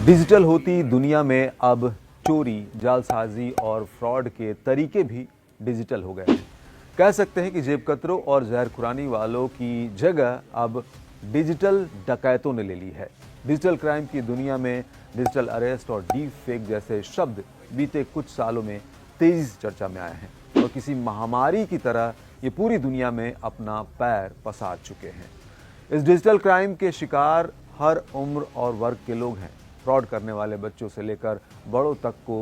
Digital होती दुनिया में अब चोरी, जालसाजी और फ्रॉड के तरीके भी डिजिटल हो गए हैं। कह सकते हैं कि जेबकतरों और जहरखुरानी वालों की जगह अब डिजिटल डकैतों ने ले ली है। डिजिटल क्राइम की दुनिया में डिजिटल अरेस्ट और डीप फेक जैसे शब्द बीते कुछ सालों में तेजी से चर्चा में आए हैं और किसी महामारी की तरह ये पूरी दुनिया में अपना पैर पसार चुके हैं। इस डिजिटल क्राइम के शिकार हर उम्र और वर्ग के लोग हैं। फ्रॉड करने वाले बच्चों से लेकर बड़ों तक को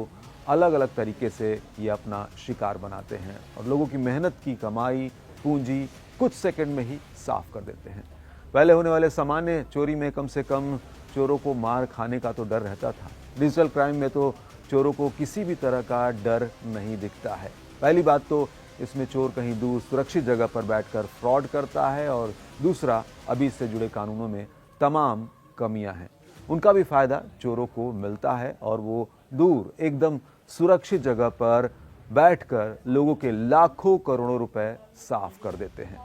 अलग अलग तरीके से ये अपना शिकार बनाते हैं और लोगों की मेहनत की कमाई, पूंजी कुछ सेकंड में ही साफ कर देते हैं। पहले होने वाले सामान्य चोरी में कम से कम चोरों को मार खाने का तो डर रहता था। डिजिटल क्राइम में तो चोरों को किसी भी तरह का डर नहीं दिखता है। पहली बात तो इसमें चोर कहीं दूर सुरक्षित जगह पर बैठकर फ्रॉड करता है और दूसरा, अभी इससे जुड़े कानूनों में तमाम कमियां हैं। उनका भी फायदा चोरों को मिलता है और वो दूर एकदम सुरक्षित जगह पर बैठकर लोगों के लाखों करोड़ों रुपए साफ कर देते हैं।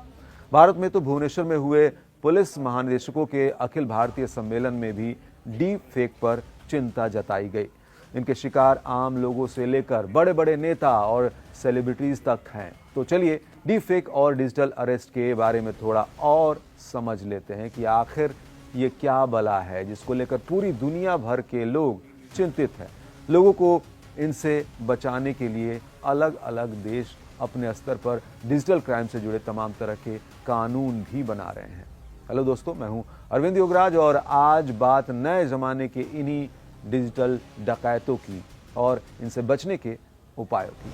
भारत में तो भुवनेश्वर में हुए पुलिस महानिदेशकों के अखिल भारतीय सम्मेलन में भी डीप फेक पर चिंता जताई गई। इनके शिकार आम लोगों से लेकर बड़े बड़े नेता और सेलिब्रिटीज तक हैं। तो चलिए डीप फेक और डिजिटल अरेस्ट के बारे में थोड़ा और समझ लेते हैं कि आखिर ये क्या बला है जिसको लेकर पूरी दुनिया भर के लोग चिंतित हैं। लोगों को इनसे बचाने के लिए अलग अलग देश अपने स्तर पर डिजिटल क्राइम से जुड़े तमाम तरह के कानून भी बना रहे हैं। हेलो दोस्तों, मैं हूं अरविंद योगराज और आज बात नए जमाने के इन्हीं डिजिटल डकैतों की और इनसे बचने के उपायों की।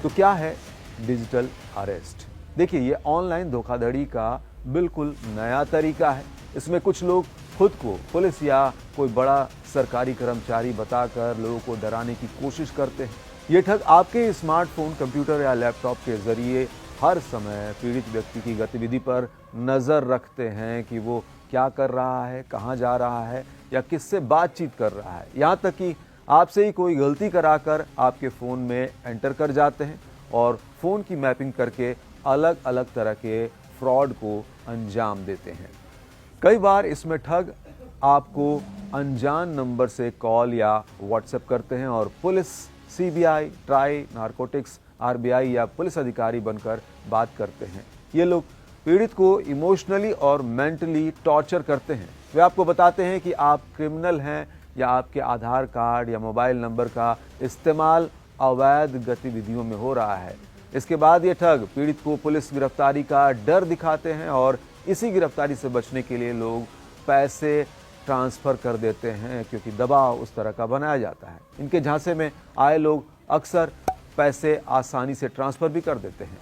तो क्या है डिजिटल अरेस्ट? देखिए, ये ऑनलाइन धोखाधड़ी का बिल्कुल नया तरीका है। इसमें कुछ लोग खुद को पुलिस या कोई बड़ा सरकारी कर्मचारी बताकर लोगों को डराने की कोशिश करते हैं। ये ठग आपके स्मार्टफोन, कंप्यूटर या लैपटॉप के जरिए हर समय पीड़ित व्यक्ति की गतिविधि पर नजर रखते हैं कि वो क्या कर रहा है, कहाँ जा रहा है या किससे बातचीत कर रहा है। यहाँ तक कि आपसे ही कोई गलती कराकर आपके फ़ोन में एंटर कर जाते हैं और फ़ोन की मैपिंग करके अलग अलग तरह के फ्रॉड को अंजाम देते हैं। कई बार इसमें ठग आपको अनजान नंबर से कॉल या व्हाट्सएप करते हैं और police, CBI, try, narcotics, RBI या पुलिस अधिकारी बनकर बात करते हैं। ये लोग पीड़ित को इमोशनली और मेंटली टॉर्चर करते हैं। वे आपको बताते हैं कि आप क्रिमिनल हैं या आपके आधार कार्ड या मोबाइल नंबर का इस्तेमाल अवैध गतिविधियों में हो रहा है। इसके बाद ये ठग पीड़ित को पुलिस गिरफ्तारी का डर दिखाते हैं और इसी गिरफ्तारी से बचने के लिए लोग पैसे ट्रांसफ़र कर देते हैं क्योंकि दबाव उस तरह का बनाया जाता है। इनके झांसे में आए लोग अक्सर पैसे आसानी से ट्रांसफ़र भी कर देते हैं।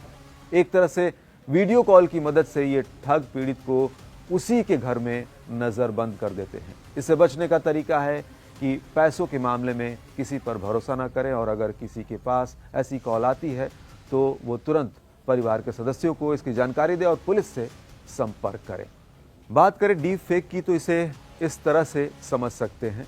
एक तरह से वीडियो कॉल की मदद से ये ठग पीड़ित को उसी के घर में नज़रबंद कर देते हैं। इससे बचने का तरीका है कि पैसों के मामले में किसी पर भरोसा ना करें और अगर किसी के पास ऐसी कॉल आती है तो वो तुरंत परिवार के सदस्यों को इसकी जानकारी दें और पुलिस से संपर्क करें। बात करें डीप फेक की तो इसे इस तरह से समझ सकते हैं।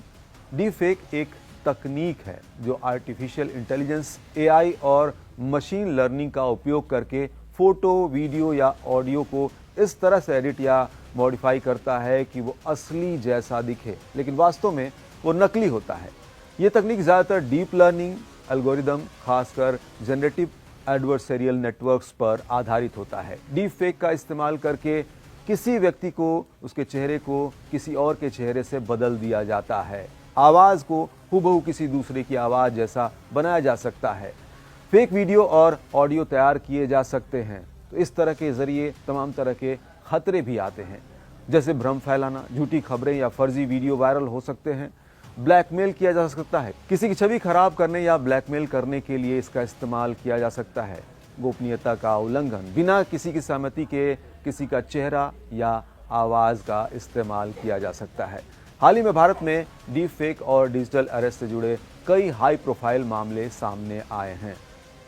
डीप फेक एक तकनीक है जो आर्टिफिशियल इंटेलिजेंस, एआई और मशीन लर्निंग का उपयोग करके फोटो, वीडियो या ऑडियो को इस तरह से एडिट या मॉडिफाई करता है कि वो असली जैसा दिखे, लेकिन वास्तव में वो नकली होता है। ये तकनीक ज़्यादातर डीप लर्निंग एल्गोरिदम, खासकर जनरेटिव एडवर्सरियल नेटवर्क्स पर आधारित होता है। डीप फेक का इस्तेमाल करके किसी व्यक्ति को, उसके चेहरे को किसी और के चेहरे से बदल दिया जाता है। आवाज़ को हूबहू किसी दूसरे की आवाज़ जैसा बनाया जा सकता है। फेक वीडियो और ऑडियो तैयार किए जा सकते हैं। तो इस तरह के जरिए तमाम तरह के खतरे भी आते हैं, जैसे भ्रम फैलाना, झूठी खबरें या फर्जी वीडियो वायरल हो सकते हैं। ब्लैकमेल किया जा सकता है, किसी की छवि खराब करने या ब्लैकमेल करने के लिए इसका इस्तेमाल किया जा सकता है। गोपनीयता का उल्लंघन, बिना किसी की सहमति के किसी का चेहरा या आवाज़ का इस्तेमाल किया जा सकता है। हाल ही में भारत में डीप फेक और डिजिटल अरेस्ट से जुड़े कई हाई प्रोफाइल मामले सामने आए हैं।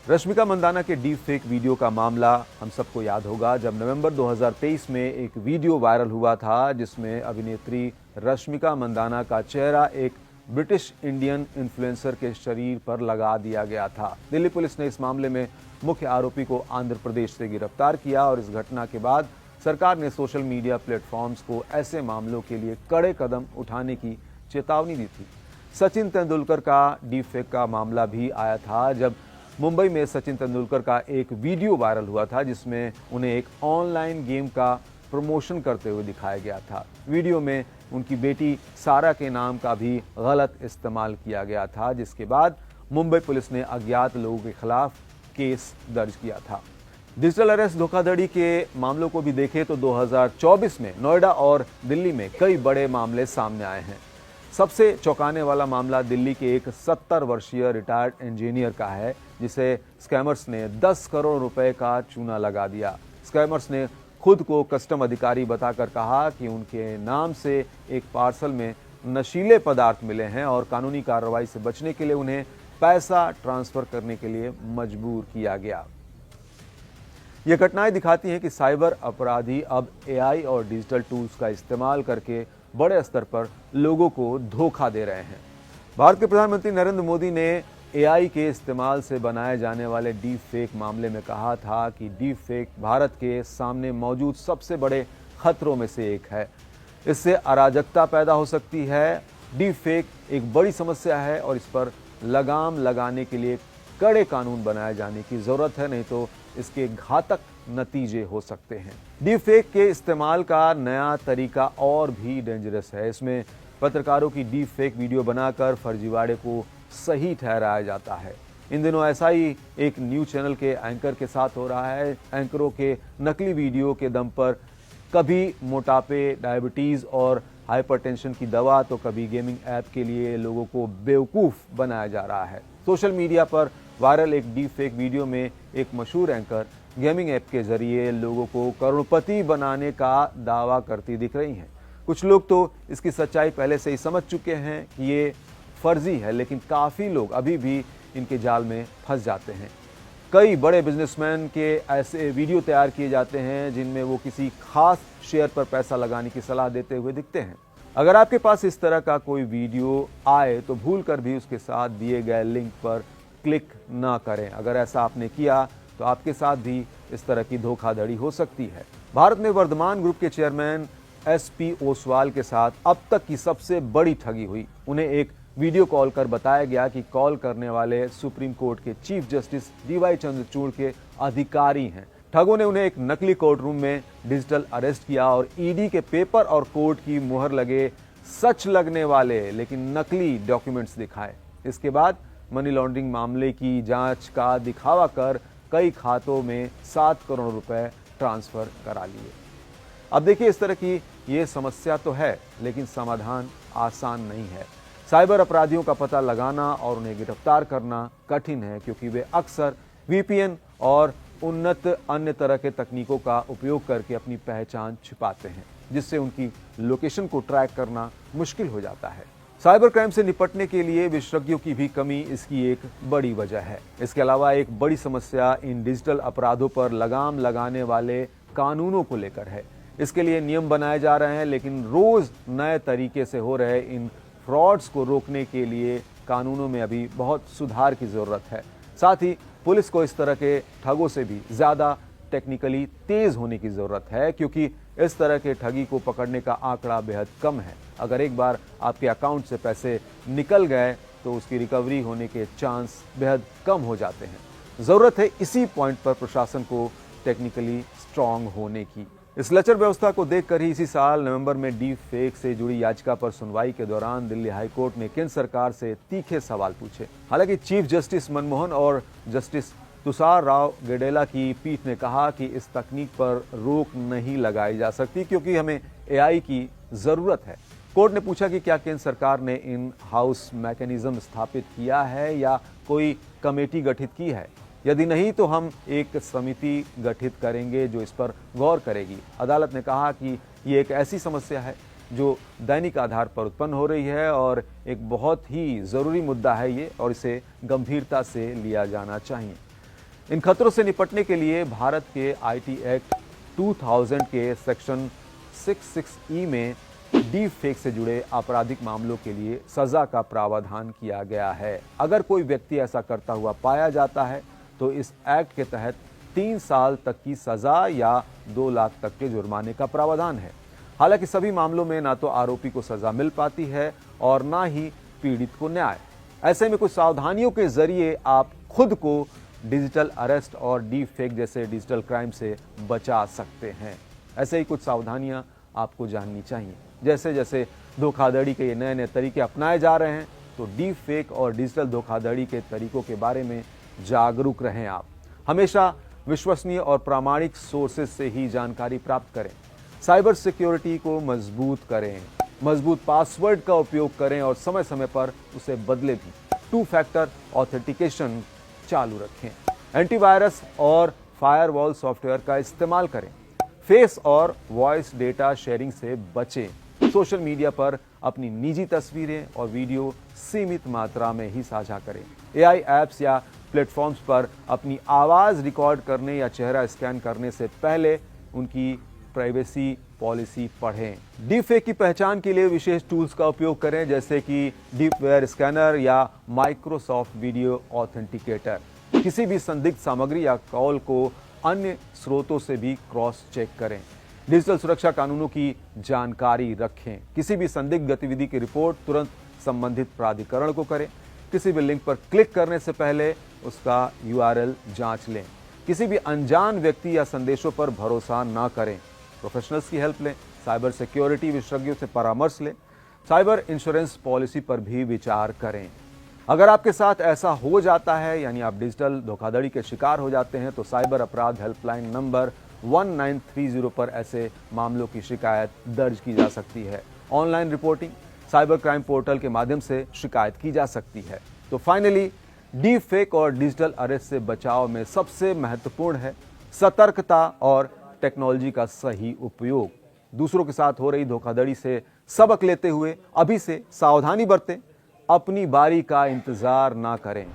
रश्मिका मंदाना के डीप फेक वीडियो का मामला हम सबको याद होगा, जब नवंबर 2023 में एक वीडियो वायरल हुआ था जिसमें अभिनेत्री रश्मिका मंदाना का चेहरा एक ब्रिटिश इंडियन इन्फ्लुएंसर के शरीर पर लगा दिया गया था। दिल्ली पुलिस ने इस मामले में मुख्य आरोपी को आंध्र प्रदेश से गिरफ्तार किया और इस घटना के बाद सरकार ने सोशल मीडिया प्लेटफॉर्म्स को ऐसे मामलों के लिए कड़े कदम उठाने की चेतावनी दी थी। सचिन तेंदुलकर का डीप फेक का मामला भी आया था, जब मुंबई में सचिन तेंदुलकर का एक वीडियो वायरल हुआ था जिसमें उन्हें एक ऑनलाइन गेम का प्रमोशन करते हुए दिखाया गया था। वीडियो में उनकी बेटी सारा के नाम का भी गलत इस्तेमाल किया गया था, जिसके बाद मुंबई पुलिस ने अज्ञात लोगों के खिलाफ केस दर्ज किया था। डिजिटल अरेस्ट धोखाधड़ी के मामलों को भी देखें तो 2024 में नोएडा और दिल्ली में कई बड़े मामले सामने आए हैं। सबसे चौंकाने वाला मामला दिल्ली के एक 70 वर्षीय रिटायर्ड इंजीनियर का है, जिसे स्कैमर्स ने 10 करोड़ रुपए का चूना लगा दिया। स्कैमर्स ने खुद को कस्टम अधिकारी बताकर कहा कि उनके नाम से एक पार्सल में नशीले पदार्थ मिले हैं और कानूनी कार्रवाई से बचने के लिए उन्हें पैसा ट्रांसफर करने के लिए मजबूर किया गया। ये घटनाएं दिखाती हैं कि साइबर अपराधी अब एआई और डिजिटल टूल्स का इस्तेमाल करके बड़े स्तर पर लोगों को धोखा दे रहे हैं। भारत के प्रधानमंत्री नरेंद्र मोदी ने एआई के इस्तेमाल से बनाए जाने वाले डीप फेक मामले में कहा था कि डीप फेक भारत के सामने मौजूद सबसे बड़े खतरों में से एक है। इससे अराजकता पैदा हो सकती है। डीप फेक एक बड़ी समस्या है और इस पर लगाम लगाने के लिए कड़े कानून बनाए जाने की जरूरत है, नहीं तो इसके घातक नतीजे हो सकते हैं। डीप फेक के इस्तेमाल का नया तरीका और भी डेंजरस है। इसमें पत्रकारों की डीप फेक वीडियो बनाकर फर्जीवाड़े को सही ठहराया जाता है। इन दिनों ऐसा ही एक न्यूज चैनल के एंकर के साथ हो रहा है। एंकरों के नकली वीडियो के दम पर कभी मोटापे, डायबिटीज और हाइपरटेंशन की दवा, तो कभी गेमिंग ऐप के लिए लोगों को बेवकूफ बनाया जा रहा है। सोशल मीडिया पर वायरल एक डीप फेक वीडियो में एक मशहूर एंकर गेमिंग ऐप के जरिए लोगों को करोड़पति बनाने का दावा करती दिख रही हैं। कुछ लोग तो इसकी सच्चाई पहले से ही समझ चुके हैं कि ये फर्जी है, लेकिन काफ़ी लोग अभी भी इनके जाल में फंस जाते हैं। कई बड़े बिजनेसमैन के ऐसे वीडियो तैयार किए जाते हैं जिनमें वो किसी खास शेयर पर पैसा लगाने की सलाह देते हुए दिखते हैं। अगर आपके पास इस तरह का कोई वीडियो आए तो भूल कर भी उसके साथ दिए गए लिंक पर क्लिक ना करें। अगर ऐसा आपने किया तो आपके साथ भी इस तरह की धोखाधड़ी हो सकती है। भारत में वर्धमान ग्रुप के चेयरमैन एसपी ओसवाल के साथ अब तक की सबसे बड़ी ठगी हुई। उन्हें एक वीडियो कॉल कर बताया गया कि कॉल करने वाले सुप्रीम कोर्ट के चीफ जस्टिस डीवाई चंद्रचूड़ के अधिकारी हैं। ठगों ने उन्हें एक नकली कोर्ट रूम में डिजिटल अरेस्ट किया और ईडी के पेपर और कोर्ट की मुहर लगे सच लगने वाले लेकिन नकली डॉक्यूमेंट्स दिखाए। इसके बाद मनी लॉन्ड्रिंग मामले की जांच का दिखावा कर कई खातों में 7 करोड़ रुपए ट्रांसफर करा लिए। अब देखिए, इस तरह की ये समस्या तो है, लेकिन समाधान आसान नहीं है। साइबर अपराधियों का पता लगाना और उन्हें गिरफ्तार करना कठिन है, क्योंकि वे अक्सर वीपीएन और उन्नत अन्य तरह के तकनीकों का उपयोग करके अपनी पहचान छिपाते हैं, जिससे उनकी लोकेशन को ट्रैक करना मुश्किल हो जाता है। साइबर क्राइम से निपटने के लिए विशेषज्ञों की भी कमी इसकी एक बड़ी वजह है। इसके अलावा एक बड़ी समस्या इन डिजिटल अपराधों पर लगाम लगाने वाले कानूनों को लेकर है। इसके लिए नियम बनाए जा रहे हैं, लेकिन रोज नए तरीके से हो रहे इन फ्रॉड्स को रोकने के लिए कानूनों में अभी बहुत सुधार की जरूरत है। साथ ही पुलिस को इस तरह के ठगों से भी ज्यादा टेक्निकली तेज होने की जरूरत है, क्योंकि इस तरह के ठगी को पकड़ने का आंकड़ा बेहद कम है। अगर एक बार आपके अकाउंट से पैसे निकल गए तो उसकी रिकवरी होने के चांस बेहद कम हो जाते हैं। जरूरत है इसी पॉइंट पर प्रशासन को टेक्निकली स्ट्रांग होने की। इस लचर व्यवस्था को देखकर ही इसी साल नवंबर में डीप फेक से जुड़ी याचिका पर सुनवाई के दौरान दिल्ली हाईकोर्ट ने केंद्र सरकार से तीखे सवाल पूछे। हालांकि चीफ जस्टिस मनमोहन और जस्टिस तुषार राव गेडेला की पीठ ने कहा कि इस तकनीक पर रोक नहीं लगाई जा सकती, क्योंकि हमें एआई की जरूरत है। कोर्ट ने पूछा कि क्या केंद्र सरकार ने इन हाउस मैकेनिज्म स्थापित किया है या कोई कमेटी गठित की है। यदि नहीं तो हम एक समिति गठित करेंगे जो इस पर गौर करेगी। अदालत ने कहा कि ये एक ऐसी समस्या है जो दैनिक आधार पर उत्पन्न हो रही है और एक बहुत ही ज़रूरी मुद्दा है ये, और इसे गंभीरता से लिया जाना चाहिए। इन खतरों से निपटने के लिए भारत के आईटी एक्ट 2000 के सेक्शन 66E में डीप फेक से जुड़े आपराधिक मामलों के लिए सजा का प्रावधान किया गया है। अगर कोई व्यक्ति ऐसा करता हुआ पाया जाता है तो इस एक्ट के तहत 3 साल तक की सजा या 2 लाख तक के जुर्माने का प्रावधान है। हालांकि सभी मामलों में ना तो आरोपी को सजा मिल पाती है और ना ही पीड़ित को न्याय। ऐसे में कुछ सावधानियों के जरिए आप खुद को डिजिटल अरेस्ट और डीप फेक जैसे डिजिटल क्राइम से बचा सकते हैं। ऐसे ही कुछ सावधानियां आपको जाननी चाहिए। जैसे जैसे धोखाधड़ी के ये नए नए तरीके अपनाए जा रहे हैं, तो डीप फेक और डिजिटल धोखाधड़ी के तरीकों के बारे में जागरूक रहें। आप हमेशा विश्वसनीय और प्रामाणिक सोर्सेज से ही जानकारी प्राप्त करें। साइबर सिक्योरिटी को मजबूत करें, मजबूत पासवर्ड का उपयोग करें और समय समय पर उसे बदले भी। 2 फैक्टर ऑथेंटिकेशन चालू रखें। एंटीवायरस और फायरवॉल सॉफ्टवेयर का इस्तेमाल करें। फेस और वॉइस डेटा शेयरिंग से बचें। सोशल मीडिया पर अपनी निजी तस्वीरें और वीडियो सीमित मात्रा में ही साझा करें। एआई ऐप्स या प्लेटफॉर्म्स पर अपनी आवाज रिकॉर्ड करने या चेहरा स्कैन करने से पहले उनकी प्राइवेसी पॉलिसी पढ़ें। डीप फेक की पहचान के लिए विशेष टूल्स का उपयोग करें, जैसे कि डीपवेयर स्कैनर या माइक्रोसॉफ्ट वीडियो ऑथेंटिकेटर। किसी भी संदिग्ध सामग्री या कॉल को अन्य स्रोतों से भी क्रॉस चेक करें। डिजिटल सुरक्षा कानूनों की जानकारी रखें। किसी भी संदिग्ध गतिविधि की रिपोर्ट तुरंत संबंधित प्राधिकरण को करें। किसी भी लिंक पर क्लिक करने से पहले उसका URL जांच लें। किसी भी अनजान व्यक्ति या संदेशों पर भरोसा ना करें। प्रोफेशनल्स की हेल्प लें। साइबर सिक्योरिटी विशेषज्ञों से परामर्श लें। साइबर इंश्योरेंस पॉलिसी पर भी विचार करें। अगर आपके साथ ऐसा हो जाता है, यानी आप डिजिटल धोखाधड़ी के शिकार हो जाते हैं, तो साइबर अपराध हेल्पलाइन नंबर 1930 पर ऐसे मामलों की शिकायत दर्ज की जा सकती है। Online reporting, cyber crime portal के माध्यम से शिकायत की जा सकती है। तो फाइनली, डीप फेक और डिजिटल अरेस्ट से बचाव में सबसे महत्वपूर्ण है सतर्कता और टेक्नोलॉजी का सही उपयोग। दूसरों के साथ हो रही धोखाधड़ी से सबक लेते हुए अभी से सावधानी बरतें। अपनी बारी का इंतजार ना करें।